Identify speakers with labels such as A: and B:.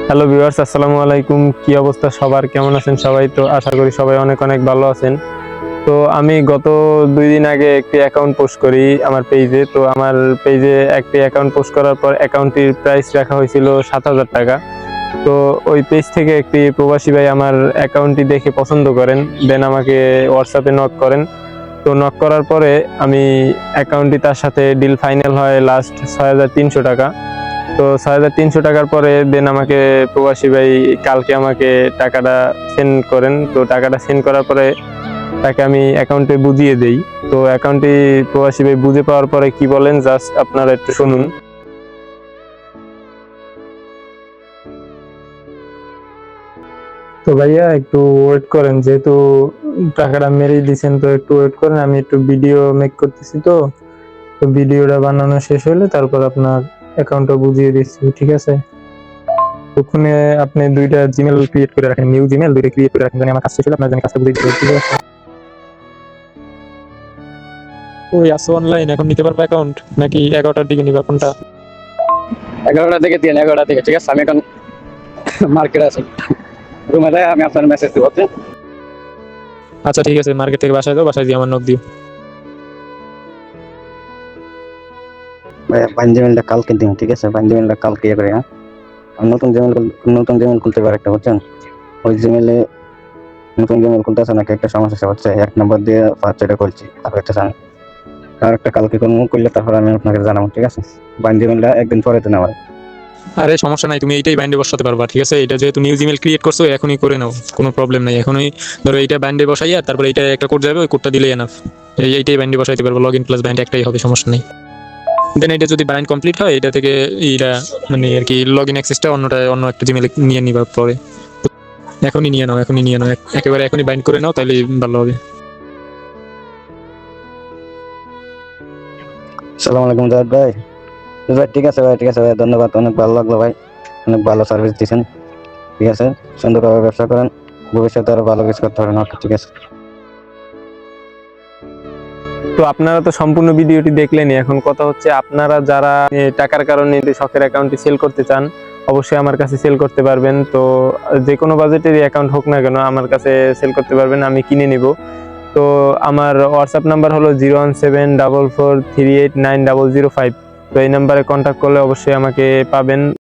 A: Hello viewers, আসসালামু আলাইকুম। কি অবস্থা সবার, কেমন আছেন সবাই? তো আশা করি সবাই অনেক অনেক ভালো আছেন। তো আমি গত 2 দিন আগে একটি অ্যাকাউন্ট পোস্ট করি আমার পেজে। তো আমার পেজে একটি অ্যাকাউন্ট পোস্ট করার পর অ্যাকাউন্টটির প্রাইস রাখা হয়েছিল 7,000 টাকা। তো ওই পেজ থেকে একটি প্রবাসী ভাই আমার অ্যাকাউন্টটি দেখে পছন্দ করেন, দেন আমাকে হোয়াটসঅ্যাপে নক করেন। তো নক করার পরে আমি অ্যাকাউন্টটি তার সাথে ডিল ফাইনাল হয় লাস্ট 6,300 টাকা। তো 6,300 টাকার পরে দেন আমাকে প্রবাসী ভাই কালকে আমাকে টাকাটা সেন্ড করেন। তো টাকাটা সেন্ড করার পরে তাকে আমি অ্যাকাউন্টে বুঝিয়ে দেই। তো অ্যাকাউন্টটি প্রবাসী ভাই বুঝে পাওয়ার পরে কি বলেন জাস্ট আপনারা একটু শুনুন। তো ভাইয়া একটু ওয়েট করেন, যেহেতু টাকাটা মেরেই দিচ্ছেন, তো একটু ওয়েট করেন, আমি একটু ভিডিও মেক করতেছি। তো তো ভিডিওটা বানানো শেষ হলে তারপর আপনার অ্যাকাউন্টটা বুঝিয়ে দিচ্ছি, ঠিক আছে? ওখানে আপনি দুইটা জিমেল ক্রিয়েট করে রাখেন, নিউ জিমেল দুইটা ক্রিয়েট করে রাখেন, জানি আমার কাজ শেষ হলে আপনার জানি কাজটা বুঝিয়ে দিতে, ঠিক আছে? ওই আসো অনলাইন, এখন নিতে পারবো অ্যাকাউন্ট নাকি 11টার দিকে নিবা, কোনটা?
B: 11টা থেকে দিন 11টা থেকে, ঠিক আছে? আমি এখন মার্কেটে আছি, রুমে যাই আমি আপনার মেসেজ দিব।
A: আচ্ছা ঠিক আছে, মার্কেট থেকে বাসায় যাও, বাসায় দিয়ে আমার নক দিও।
B: পাঞ্জাবিলটা কালকে দিন, ঠিক আছে? পাঞ্জাবিলটা কালকে ইয়ে করে, হ্যাঁ? আর নতুন জিমেল খুলতে পারে একটা, বুঝছেন? ওই জিমেলে নতুন জিমেল খুলতে আছে নাকি একটা সমস্যা হচ্ছে, 1 নম্বর দিয়ে বাচ্চাটা করছি আর হচ্ছে আর একটা কালকে কোনো করলে তারপর আমি আপনাকে জানাবো, ঠিক আছে? পাঞ্জাবিলটা একদিন পরে দেন আমার।
A: আরে সমস্যা নাই, তুমি এইটাই ব্যান্ডে বসাতে পারবা, ঠিক আছে? এটা যেহেতু নিউ জিমেল ক্রিয়েট করছো, এখনই করে নাও, কোনো প্রবলেম নাই। এখনই ধরো এইটা ব্যান্ডে বসাইয়া তারপর এইটা একটা কোড যাবে, ওই কোডটা দিলেই এনাফ। এইটাই ব্যান্ডে বসাইতে পারবো, লগ ইন প্লাস ব্যান্ড একটাই হবে, সমস্যা নেই। দেন এটা যদি ব্যান্ড কমপ্লিট হয়, এটা থেকে এইটা মানে আর কি লগ ইন অ্যাক্সেসটা অন্য একটা জিমেলে নিয়ে নিবা পরে। এখনই নিয়ে নাও, এখনই নিয়ে নাও, একেবারে এখনই বাইন্ড করে নাও, তাহলে ভালো হবে।
B: আসসালামু আলাইকুম জাহেদ ভাই। ভাই ঠিক আছে ভাই, ঠিক আছে ভাই, ধন্যবাদ, অনেক ভালো লাগলো ভাই, অনেক ভালো সার্ভিস দিচ্ছেন। ঠিক আছে, সুন্দরভাবে ব্যবসা করেন, ভবিষ্যতে আরো ভালো কিছু করতে পারেন। ওকে, ঠিক আছে।
A: তো আপনারা তো সম্পূর্ণ ভিডিওটি দেখলেনই। এখন কথা হচ্ছে, আপনারা যারা টাকার কারণে শখের অ্যাকাউন্টটি সেল করতে চান, অবশ্যই আমার কাছে সেল করতে পারবেন। তো যে কোনো বাজেটেরই অ্যাকাউন্ট হোক না কেন, আমার কাছে সেল করতে পারবেন, আমি কিনে নিব। তো আমার হোয়াটসঅ্যাপ নাম্বার হলো 01744389005। তো এই নাম্বারে কন্ট্যাক্ট করলে অবশ্যই আমাকে পাবেন।